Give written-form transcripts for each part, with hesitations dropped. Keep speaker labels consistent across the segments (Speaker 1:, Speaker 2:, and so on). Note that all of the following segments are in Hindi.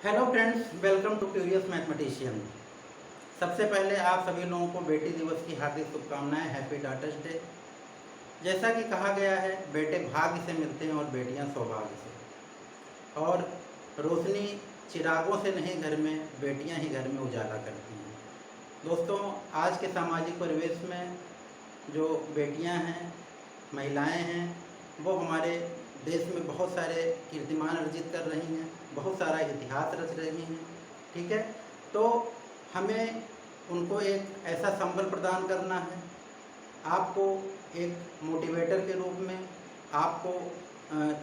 Speaker 1: Hello friends, welcome to curious mathematician. सबसे पहले आप सभी लोगों को बेटी दिवस की हार्दिक शुभकामनाएं। Happy daughters day. जैसा कि कहा गया है, बेटे भाग्य से मिलते हैं और बेटियां सौभाग्य से। और रोशनी चिरागों से नहीं, घर में बेटियां ही घर में उजाला करती हैं। दोस्तों, आज के सामाजिक परिवेश में जो बेटियां हैं, महिलाएं हैं, वो हमारे देश में बहुत सारे कीर्तिमान अर्जित कर रही हैं, बहुत सारा इतिहास रच रही हैं। ठीक है, तो हमें उनको एक ऐसा संबल प्रदान करना है। आपको एक मोटिवेटर के रूप में आपको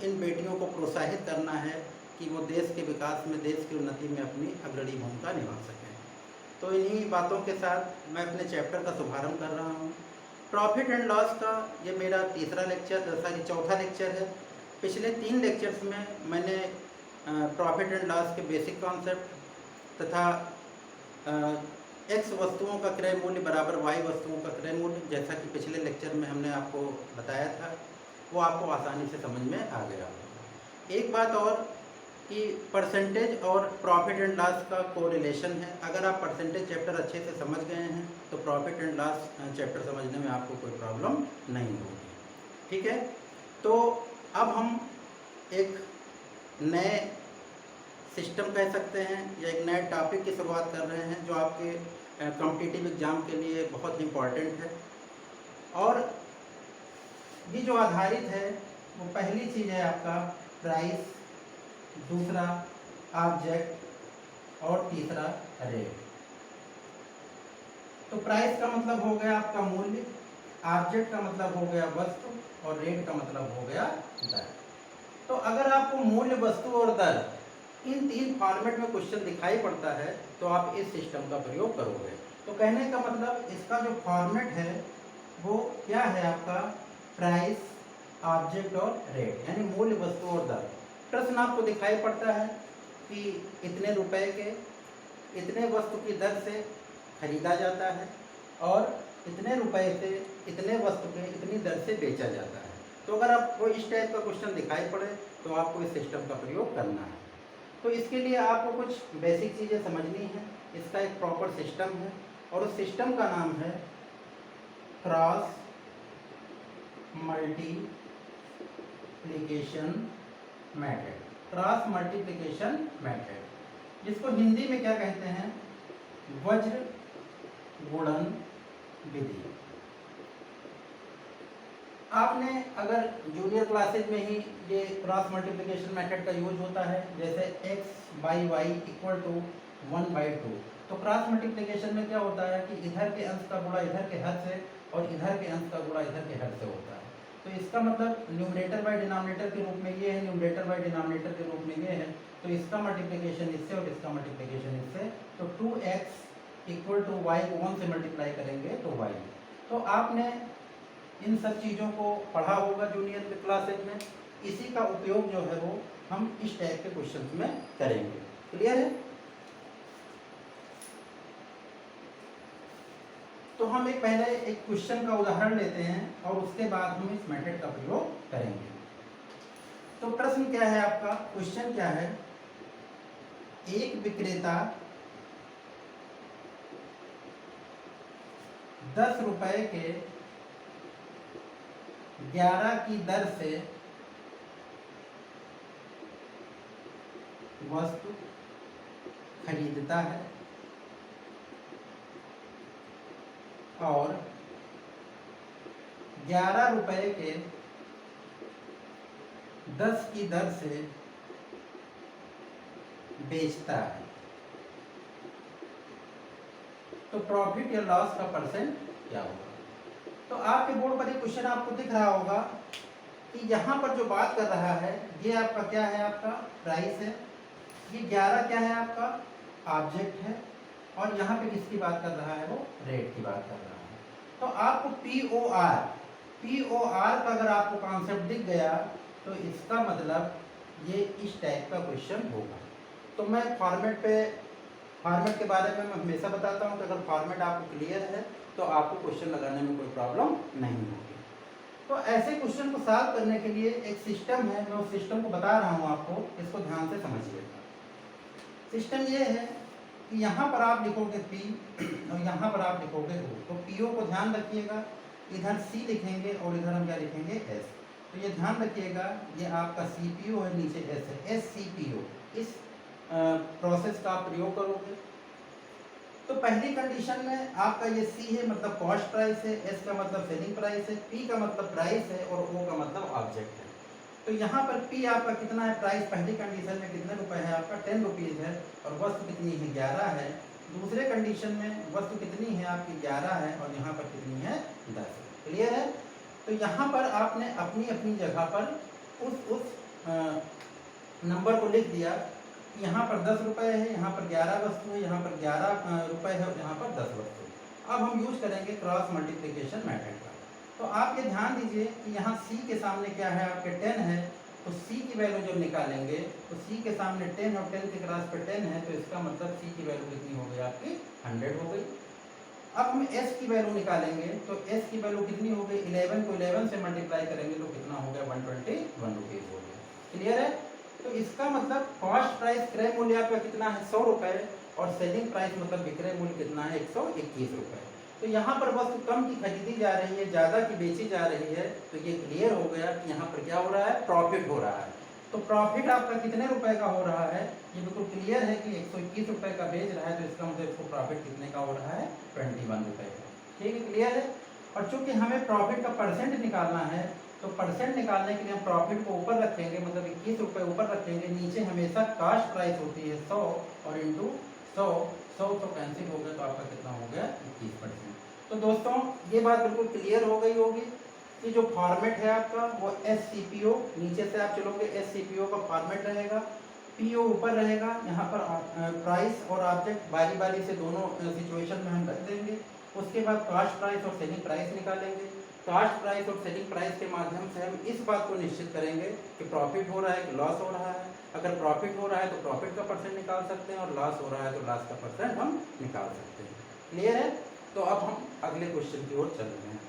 Speaker 1: इन बेटियों को प्रोत्साहित करना है कि वो देश के विकास में, देश की उन्नति में अपनी अग्रणी भूमिका निभा सकें। तो इन्हीं बातों के साथ मैं अपने चैप्टर का शुभारंभ कर रहा हूँ। प्रॉफिट एंड लॉस का ये मेरा चौथा लेक्चर है। पिछले 3 लेक्चर्स में मैंने प्रॉफिट एंड लॉस के बेसिक कॉन्सेप्ट तथा एक्स वस्तुओं का क्रय मूल्य बराबर वाई वस्तुओं का क्रय मूल्य, जैसा कि पिछले लेक्चर में हमने आपको बताया था, वो आपको आसानी से समझ में आ गया। एक बात और कि परसेंटेज और प्रॉफिट एंड लॉस का कोरिलेशन है। अगर आप परसेंटेज चैप्टर अच्छे से समझ गए हैं तो प्रॉफिट एंड लॉस चैप्टर समझने में आपको कोई प्रॉब्लम नहीं होगी। ठीक है, तो अब हम एक नए सिस्टम कह सकते हैं या एक नए टॉपिक की शुरुआत कर रहे हैं जो आपके कॉम्पिटिटिव एग्ज़ाम के लिए बहुत इम्पॉर्टेंट है। और ये जो आधारित है वो पहली चीज़ है आपका प्राइस, दूसरा ऑब्जेक्ट और तीसरा रेट। तो प्राइस का मतलब हो गया आपका मूल्य, ऑब्जेक्ट का मतलब हो गया वस्तु और रेट का मतलब हो गया दर। तो अगर आपको मूल्य, वस्तु और दर इन 3 फॉर्मेट में क्वेश्चन दिखाई पड़ता है तो आप इस सिस्टम का प्रयोग करोगे। तो कहने का मतलब इसका जो फॉर्मेट है वो क्या है आपका प्राइस, ऑब्जेक्ट और रेट, यानी मूल्य, वस्तु और दर। प्रश्न आपको दिखाई पड़ता है कि इतने रुपए के इतने वस्तु की दर से खरीदा जाता है और इतने रुपए से इतने वस्तु के इतनी दर से बेचा जाता है। तो अगर आपको इस टाइप का क्वेश्चन दिखाई पड़े तो आपको इस सिस्टम का प्रयोग करना है। तो इसके लिए आपको कुछ बेसिक चीज़ें समझनी है। इसका एक प्रॉपर सिस्टम है और उस सिस्टम का नाम है cross multiplication method. Cross multiplication method, जिसको हिंदी में क्या कहते हैं, वज्र गुणन विधि। आपने अगर जूनियर क्लासेज में ही ये क्रॉस मल्टीप्लिकेशन मेथड का यूज होता है, जैसे x by y equal to 1/2। तो क्रॉस मल्टीप्लिकेशन में क्या होता है कि इधर के अंश का गुणा इधर के हर से और इधर के अंश का गुणा इधर के हर से होता है। तो इसका मतलब न्यूमरेटर बाय डिनोमिनेटर के रूप में ये है, न्यूमरेटर बाय डिनोमिनेटर के रूप में ये है। तो इसका मल्टीप्लिकेशन इससे और इसका मल्टीप्लिकेशन इससे। तो 2x इक्वल टू वाई को 1 से मल्टीप्लाई करेंगे तो y। तो आपने इन सब चीज़ों को पढ़ा होगा जूनियर क्लासेज में। इसी का उपयोग जो है वो हम इस टाइप के क्वेश्चन में करेंगे। क्लियर है? तो हम पहले एक क्वेश्चन का उदाहरण लेते हैं और उसके बाद हम इस मेथड का प्रयोग करेंगे। तो प्रश्न क्या है आपका, क्वेश्चन क्या है, एक विक्रेता 10 रुपए के 11 की दर से वस्तु खरीदता है और 11 रुपए के 10 की दर से बेचता है। तो प्रॉफिट या लॉस का परसेंट क्या होगा? तो आपके बोर्ड पर एक क्वेश्चन आपको दिख रहा होगा कि यहाँ पर जो बात कर रहा है ये आपका क्या है, आपका प्राइस है। ये 11 क्या है, आपका ऑब्जेक्ट है। और यहाँ पे किसकी बात कर रहा है, वो रेट की बात कर रहा है। तो आपको पीओआर का अगर आपको कॉन्सेप्ट दिख गया तो इसका मतलब ये इस टाइप का क्वेश्चन होगा। तो मैं फॉर्मेट के बारे में मैं हमेशा बताता हूँ कि अगर फॉर्मेट आपको क्लियर है तो आपको क्वेश्चन लगाने में कोई प्रॉब्लम नहीं होगी। तो ऐसे क्वेश्चन को सॉल्व करने के लिए एक सिस्टम है, मैं उस सिस्टम को बता रहा हूँ आपको, इसको ध्यान से समझिएगा। सिस्टम ये है कि यहाँ पर आप लिखोगे P और यहाँ पर आप लिखोगे O। तो PO को ध्यान रखिएगा, इधर C लिखेंगे और इधर हम क्या लिखेंगे S। तो ये ध्यान रखिएगा, ये आपका CPU है, नीचे S है, SCPO। इस प्रोसेस का आप प्रयोग करोगे। तो पहली कंडीशन में आपका ये C है मतलब कॉस्ट प्राइस है, S का मतलब सेलिंग प्राइस है, P का मतलब प्राइस है और O का मतलब ऑब्जेक्ट है। तो यहाँ पर P आपका कितना है, प्राइस पहली कंडीशन में कितने रुपए है आपका 10 रुपीज़ है और वस्तु कितनी है 11 है। दूसरे कंडीशन में वस्तु कितनी है आपकी 11 है और यहाँ पर कितनी है 10 है। क्लियर है। तो यहाँ पर आपने अपनी अपनी जगह पर उस नंबर को लिख दिया। यहाँ पर 10 रुपए है, यहाँ पर 11 वस्तु है, यहाँ पर 11 रुपए है और यहाँ पर 10 वस्तु है। अब हम यूज करेंगे क्रॉस मल्टीप्लिकेशन मेथड का। तो आप ये ध्यान दीजिए कि यहाँ C के सामने क्या है आपके 10 है, तो C की वैल्यू जब निकालेंगे तो C के सामने 10 और 10 के क्रॉस पे 10 है, तो इसका मतलब C की वैल्यू कितनी हो गई आपकी 100 हो गई। अब हम S की वैल्यू निकालेंगे, तो S की वैल्यू कितनी हो गई, 11 को 11 से मल्टीप्लाई करेंगे तो कितना हो गया 121 रुपीज़ हो गया। क्लियर है। तो इसका मतलब कॉस्ट प्राइस क्रय मूल्य आपका कितना है 100 रुपये और सेलिंग प्राइस मतलब विक्रय मूल्य कितना है 121 रुपये। तो यहाँ पर वस्तु कम की खरीदी जा रही है, ज़्यादा की बेची जा रही है। तो ये क्लियर हो गया कि यहाँ पर क्या हो रहा है, प्रॉफिट हो रहा है। तो प्रॉफिट आपका कितने रुपए का हो रहा है, ये बिल्कुल क्लियर है कि 121 रुपये का बेच रहा है, तो इसका मतलब इसको प्रॉफिट कितने का हो रहा है 21 रुपये का। ठीक है, क्लियर है। और चूंकि हमें प्रॉफिट का परसेंट निकालना है, तो परसेंट निकालने के लिए हम प्रॉफिट को ऊपर रखेंगे, मतलब 21 रुपये ऊपर रखेंगे। नीचे हमेशा कास्ट प्राइस होती है 100 और इंटू 100 तो कैंसिल हो गया, तो आपका कितना हो गया 21%। तो दोस्तों ये बात बिल्कुल क्लियर हो गई होगी कि जो फॉर्मेट है आपका वो SCPO, नीचे से आप चलोगे SCPO का फॉर्मेट रहेगा, PO ऊपर रहेगा, यहाँ पर प्राइस और ऑब्जेक्ट बारी बारी से दोनों सिचुएशन में हम रख देंगे। उसके बाद कास्ट प्राइस और सेलिंग प्राइस निकालेंगे। कास्ट प्राइस और सेलिंग प्राइस के माध्यम से हम इस बात को निश्चित करेंगे कि प्रॉफिट हो रहा है कि लॉस हो रहा है। अगर प्रॉफिट हो रहा है तो प्रॉफिट का परसेंट निकाल सकते हैं और लॉस हो रहा है तो लॉस का परसेंट हम निकाल सकते हैं। क्लियर है। तो अब हम अगले क्वेश्चन की ओर चल रहे हैं।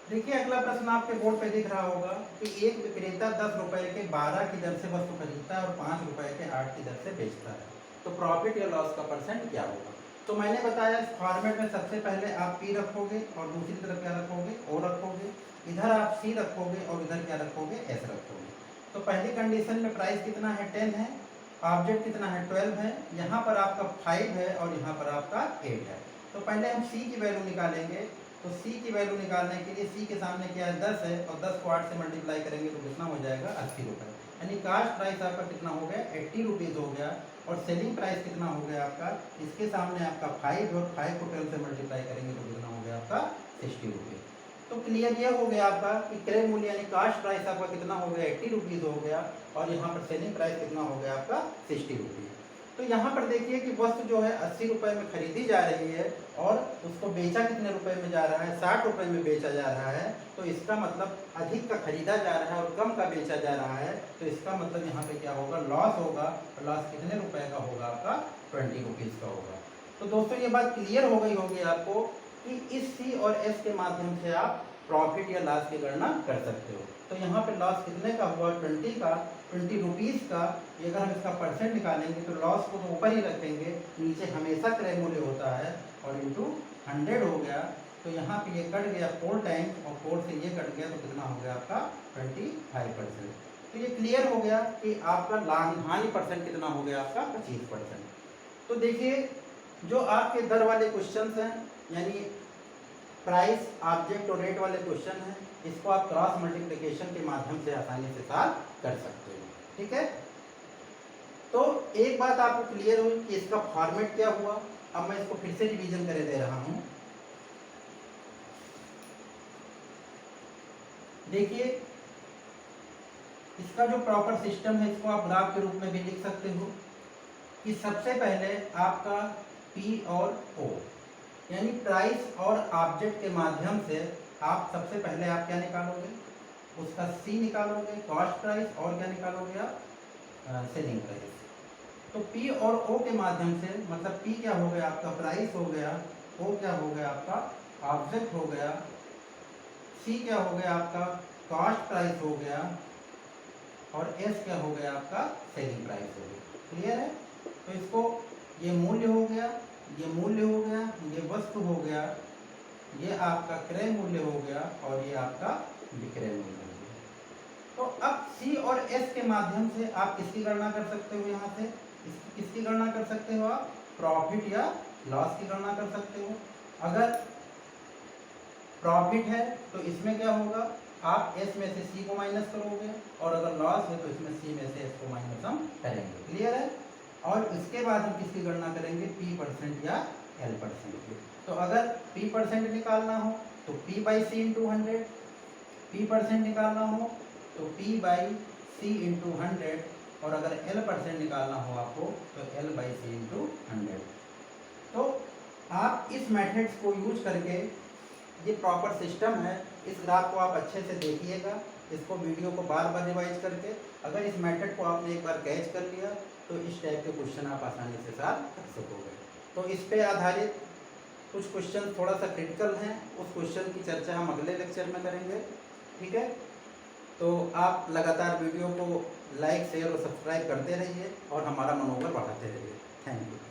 Speaker 1: देखिए अगला प्रश्न आपके बोर्ड पे दिख रहा होगा कि एक विक्रेता 10 रुपए के 12 की दर से वस्तु खरीदता है और 5 रुपए के 8 की दर से बेचता है, तो प्रॉफिट या लॉस का परसेंट क्या होगा। तो मैंने बताया इस फॉर्मेट में सबसे पहले आप P रखोगे और दूसरी तरफ क्या रखोगे O रखोगे, इधर आप C रखोगे और इधर क्या रखोगे S रखोगे। तो पहली कंडीशन में प्राइस कितना है 10 है, ऑब्जेक्ट कितना है 12 है, यहाँ पर आपका 5 है और यहाँ पर आपका 8 है। तो पहले हम C की वैल्यू निकालेंगे। तो C की वैल्यू निकालने के लिए C के सामने क्या है 10 है और 10 को 8 से मल्टीप्लाई करेंगे तो कितना हो जाएगा 80 रुपये। यानी कास्ट प्राइस आपका कितना हो गया 80 रुपीज़ हो गया। और सेलिंग प्राइस कितना हो गया आपका, इसके सामने आपका 5 और 5 को 12 से मल्टीप्लाई करेंगे तो कितना हो गया आपका 60 रुपये। तो क्लियर ये हो गया आपका कि क्रय मूल्य यानी कास्ट प्राइस आपका कितना हो गया 80 रुपीज़ हो गया और यहाँ पर सेलिंग प्राइस कितना हो गया आपका 60 रुपीज़। तो यहाँ पर देखिए कि वस्तु जो है 80 रुपये में खरीदी जा रही है और उसको बेचा कितने रुपए में जा रहा है 60 रुपये में बेचा जा रहा है। तो इसका मतलब अधिक का खरीदा जा रहा है और कम का बेचा जा रहा है, तो इसका मतलब यहाँ पे क्या होगा लॉस होगा। और लॉस कितने रुपए का होगा आपका 20 रुपीज़ का होगा। तो दोस्तों ये बात क्लियर हो गई होगी आपको कि इस C और S के माध्यम से आप प्रॉफिट या लॉस की गणना कर सकते हो। तो यहाँ पे लॉस कितने का हुआ 20 रुपीज़ का। ये अगर हम इसका परसेंट निकालेंगे तो लॉस को तो ऊपर ही रखेंगे, नीचे हमेशा क्रय मूल्य होता है और इंटू 100 हो गया। तो यहाँ पे ये कट गया 4 टाइम्स और 4 से ये कट गया तो कितना हो गया आपका 25%। तो ये क्लियर हो गया कि आपका हानि परसेंट कितना हो गया आपका 25%। तो देखिए जो आपके दर वाले क्वेश्चन हैं यानी प्राइस ऑब्जेक्ट और रेट वाले क्वेश्चन हैं, इसको आप क्रॉस मल्टीप्लिकेशन के माध्यम से आसानी से सॉल्व कर सकते हो। ठीक है। तो एक बात आपको क्लियर हुई कि इसका फॉर्मेट क्या हुआ। अब मैं इसको फिर से रिवीजन करे दे रहा हूं। देखिए इसका जो प्रॉपर सिस्टम है इसको आप ग्राफ के रूप में भी लिख सकते हो। कि सबसे पहले आपका पी और ओ यानी प्राइस और ऑब्जेक्ट के माध्यम से आप सबसे पहले आप क्या निकालोगे, उसका सी निकालोगे कॉस्ट प्राइस, और क्या निकालोगे आप सेलिंग प्राइस। तो पी और ओ के माध्यम से मतलब पी क्या हो गया आपका प्राइस हो गया, ओ क्या हो गया आपका ऑब्जेक्ट हो गया, सी क्या हो गया आपका कॉस्ट प्राइस हो गया, और एस क्या हो गया आपका सेलिंग प्राइस हो गया। क्लियर है? तो इसको ये मूल्य हो गया, ये मूल्य हो गया, ये वस्तु हो गया, ये आपका क्रय मूल्य हो गया, और ये आपका विक्रय मूल्य हो गया। तो अब सी और एस के माध्यम से आप किसकी गणना कर सकते हो, यहाँ से किसकी गणना कर सकते हो आप, प्रॉफिट या लॉस की गणना कर सकते हो। अगर प्रॉफिट है तो इसमें क्या होगा, आप एस में से सी को माइनस करोगे, और अगर लॉस है तो इसमें सी में से एस को माइनस हम करेंगे। क्लियर है? और इसके बाद हम किसकी गणना करेंगे, पी परसेंट या एल परसेंट की। तो अगर पी परसेंट निकालना हो तो P by C into 100, P percent निकालना हो तो पी बाई सी इंटू 100, और अगर एल परसेंट निकालना हो आपको तो एल बाई सी इंटू 100। तो आप इस मेथड्स को यूज करके, ये प्रॉपर सिस्टम है, इस ग्राफ को आप अच्छे से देखिएगा, इसको वीडियो को बार बार रिवाइज करके अगर इस मेथड को आपने एक बार कैच कर लिया तो इस टाइप के क्वेश्चन आप आसानी से सॉल्व कर सकोगे। तो इस पे आधारित कुछ क्वेश्चन थोड़ा सा क्रिटिकल हैं, उस क्वेश्चन की चर्चा हम अगले लेक्चर में करेंगे। ठीक है? तो आप लगातार वीडियो को लाइक शेयर और सब्सक्राइब करते रहिए और हमारा मनोबल बढ़ाते रहिए। Thank you.